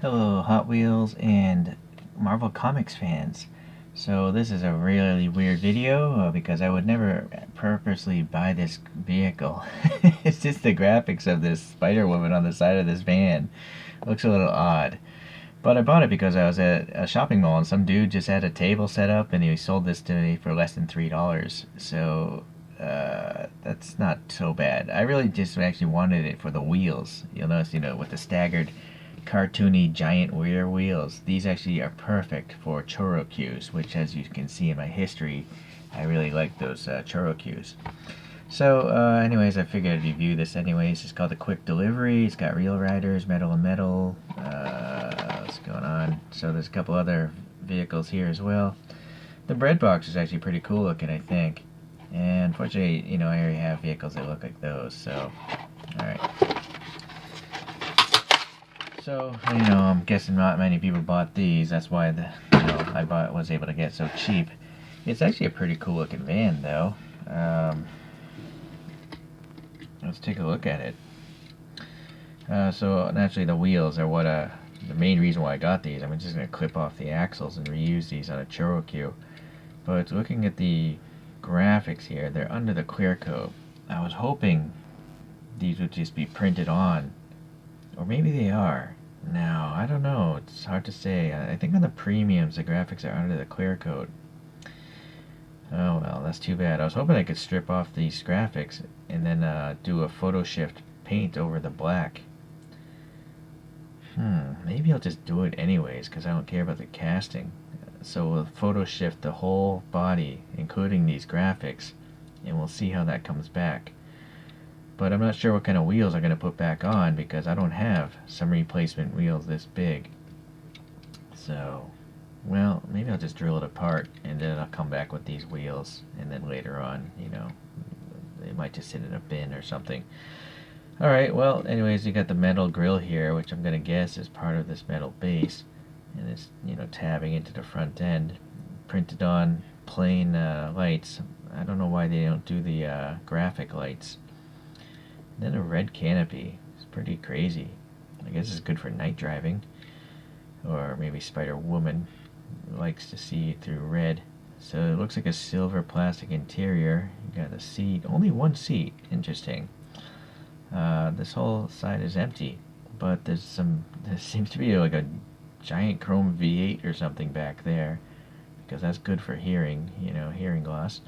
Hello, Hot Wheels and Marvel Comics fans. So this is a really weird video because I would never purposely buy this vehicle. It's just the graphics of this Spider Woman on the side of this van. Looks a little odd. But I bought it because I was at a shopping mall and some dude just had a table set up and he sold this to me for less than $3. So that's not so bad. I really just actually wanted it for the wheels. You'll notice, with the staggered cartoony giant rear wheels. These actually are perfect for Choroqs, which, as you can see in my history, I really like those Choroqs. So, anyways, I figured I'd review this anyways. It's called the Quick Delivery. It's got Real Riders, Metal and Metal. What's going on? So there's a couple other vehicles here as well. The bread box is actually pretty cool looking, I think. And unfortunately, I already have vehicles that look like those. So, all right. So, I'm guessing not many people bought these. That's why was able to get so cheap. It's actually a pretty cool looking van, though. Let's take a look at it. So naturally, the wheels are the main reason why I got these. I'm just gonna clip off the axles and reuse these on a Cherokee. But looking at the graphics here, they're under the clear coat. I was hoping these would just be printed on, or maybe they are. Now, I don't know. It's hard to say. I think on the premiums, the graphics are under the clear coat. Oh well, that's too bad. I was hoping I could strip off these graphics and then do a photo shift paint over the black. Maybe I'll just do it anyways because I don't care about the casting. So we'll photo shift the whole body, including these graphics, and we'll see how that comes back. But I'm not sure what kind of wheels I'm going to put back on because I don't have some replacement wheels this big. So, well, maybe I'll just drill it apart and then I'll come back with these wheels, and then later on, they might just sit in a bin or something. Alright, well, anyways, you got the metal grill here, which I'm going to guess is part of this metal base. And it's, tabbing into the front end. Printed on plain lights. I don't know why they don't do the graphic lights. And then a red canopy. It's pretty crazy. I guess it's good for night driving. Or maybe Spider Woman likes to see it through red. So it looks like a silver plastic interior. You got a seat. Only one seat. Interesting. This whole side is empty. But there seems to be like a giant chrome V8 or something back there. Because that's good for hearing, hearing loss.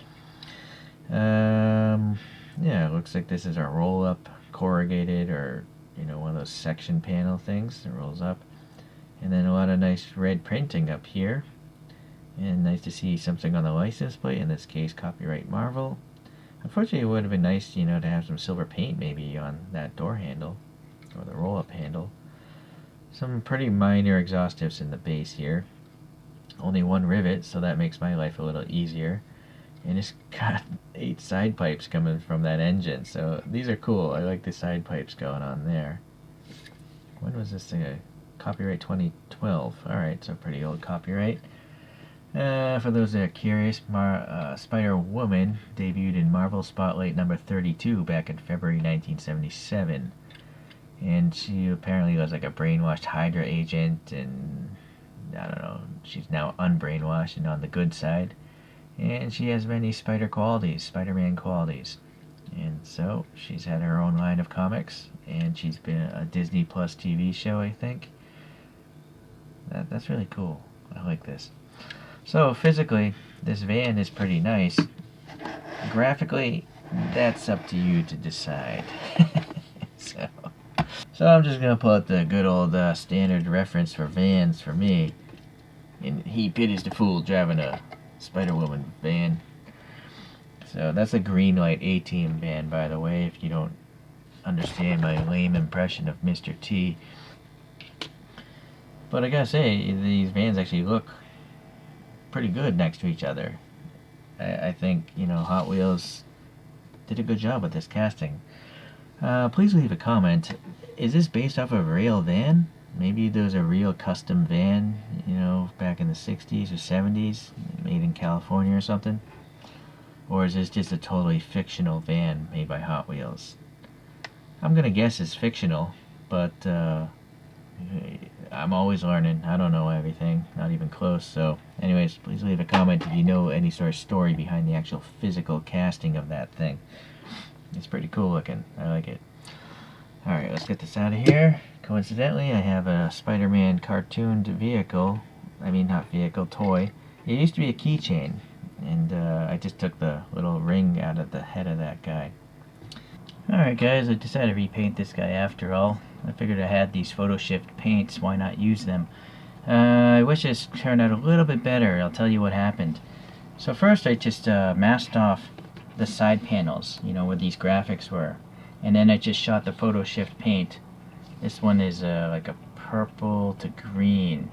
Yeah, it looks like this is a roll-up corrugated or, one of those section panel things that rolls up. And then a lot of nice red printing up here. And nice to see something on the license plate, in this case, copyright Marvel. Unfortunately, it would have been nice, to have some silver paint maybe on that door handle, or the roll-up handle. Some pretty minor exhaust tips in the base here. Only one rivet, so that makes my life a little easier. And it's got 8 side pipes coming from that engine, so these are cool. I like the side pipes going on there. When was this thing? Copyright 2012. Alright, so pretty old copyright. For those that are curious, Spider Woman debuted in Marvel Spotlight number 32 back in February 1977. And she apparently was like a brainwashed Hydra agent, and I don't know, she's now unbrainwashed and on the good side. And she has many Spider-Man qualities. And so, she's had her own line of comics, and she's been a Disney Plus TV show, I think. That's really cool. I like this. So, physically, this van is pretty nice. Graphically, that's up to you to decide. So I'm just going to pull out the good old standard reference for vans for me. And he pities the fool driving a Spider-Woman van. So that's a Greenlight A-Team van, by the way, if you don't understand my lame impression of Mr. T. But I gotta say, these vans actually look pretty good next to each other. I think, Hot Wheels did a good job with this casting. Please leave a comment. Is this based off of a real van? Maybe there's a real custom van, back in the 60s or 70s, made in California or something? Or is this just a totally fictional van made by Hot Wheels? I'm gonna guess it's fictional, but I'm always learning. I don't know everything, not even close. So anyways, please leave a comment if you know any sort of story behind the actual physical casting of that thing. It's pretty cool looking. I like it. Alright, let's get this out of here. Coincidentally, I have a Spider-Man cartooned vehicle. I mean, not vehicle, toy. It used to be a keychain, and I just took the little ring out of the head of that guy. Alright guys, I decided to repaint this guy after all. I figured I had these photo shift paints, why not use them? I wish this turned out a little bit better. I'll tell you what happened. So first I just masked off the side panels, you know, where these graphics were. And then I just shot the photo shift paint. This one is like a purple to green.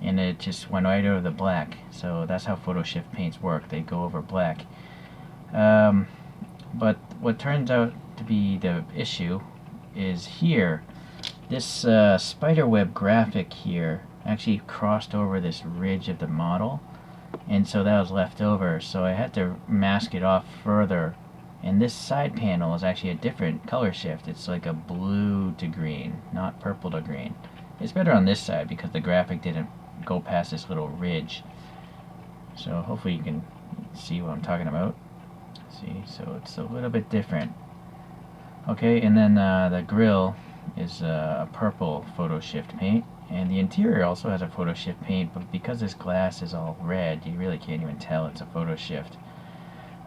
And it just went right over the black. So that's how photo shift paints work. They go over black. But what turns out to be the issue is here. This spiderweb graphic here actually crossed over this ridge of the model. And so that was left over. So I had to mask it off further. And this side panel is actually a different color shift. It's like a blue to green, not purple to green. It's better on this side because the graphic didn't go past this little ridge. So hopefully you can see what I'm talking about. See, so it's a little bit different. Okay, and then the grill is a purple photo shift paint. And the interior also has a photo shift paint, but because this glass is all red, you really can't even tell it's a photo shift.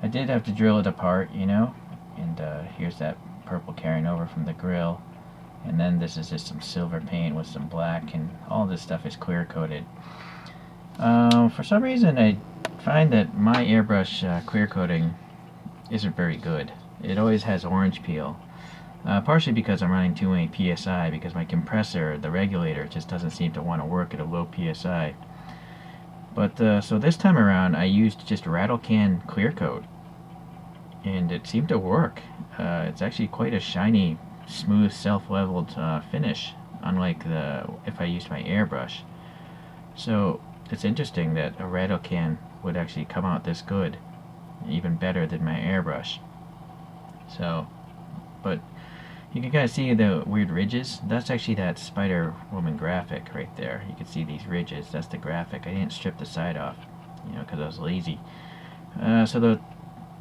I did have to drill it apart, you know, and here's that purple carrying over from the grill, and then this is just some silver paint with some black, and all this stuff is clear coated. For some reason I find that my airbrush clear coating isn't very good. It always has orange peel, partially because I'm running too many PSI, because my compressor, the regulator, just doesn't seem to want to work at a low PSI. But so this time around I used just rattle can clear coat, and it seemed to work. It's actually quite a shiny, smooth, self-leveled finish, unlike if I used my airbrush. So it's interesting that a rattle can would actually come out this good, even better than my airbrush. So, but you can kind of see the weird ridges. That's actually that Spider Woman graphic right there. You can see these ridges. That's the graphic. I didn't strip the side off, you know, because I was lazy. So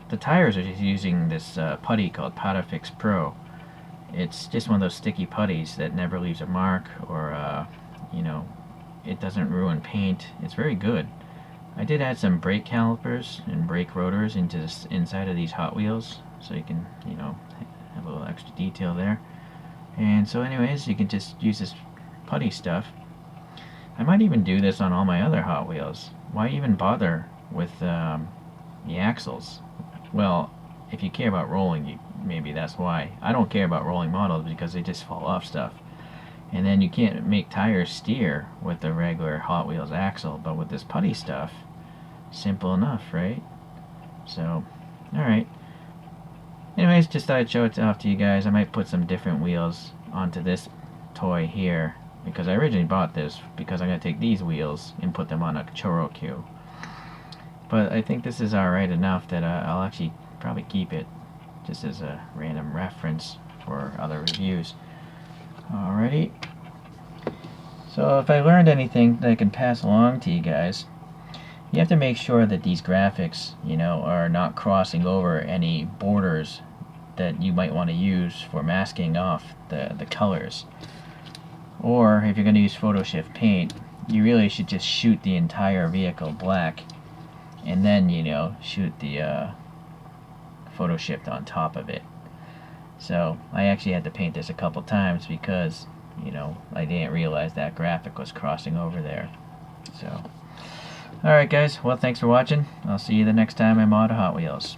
the tires are just using this putty called Powderfix Pro. It's just one of those sticky putties that never leaves a mark, or you know, it doesn't ruin paint. It's very good. I did add some brake calipers and brake rotors into this inside of these Hot Wheels, so you can, you know, have a little extra detail there. And so anyways, you can just use this putty stuff. I might even do this on all my other Hot Wheels. Why even bother with the axles? Well, if you care about rolling, maybe that's why. I don't care about rolling models because they just fall off stuff. And then you can't make tires steer with the regular Hot Wheels axle, but with this putty stuff, simple enough, right? So, alright. Anyways, just thought I'd show it off to you guys. I might put some different wheels onto this toy here, because I originally bought this because I'm going to take these wheels and put them on a Choro Q. But I think this is alright enough that I'll actually probably keep it just as a random reference for other reviews. Alrighty. So if I learned anything that I can pass along to you guys, you have to make sure that these graphics, you know, are not crossing over any borders that you might want to use for masking off the colors. Or if you're going to use photo shift paint, you really should just shoot the entire vehicle black, and then, you know, shoot the photo shift on top of it. So I actually had to paint this a couple times because, you know, I didn't realize that graphic was crossing over there. So, alright guys, well, thanks for watching. I'll see you the next time I mod Hot Wheels.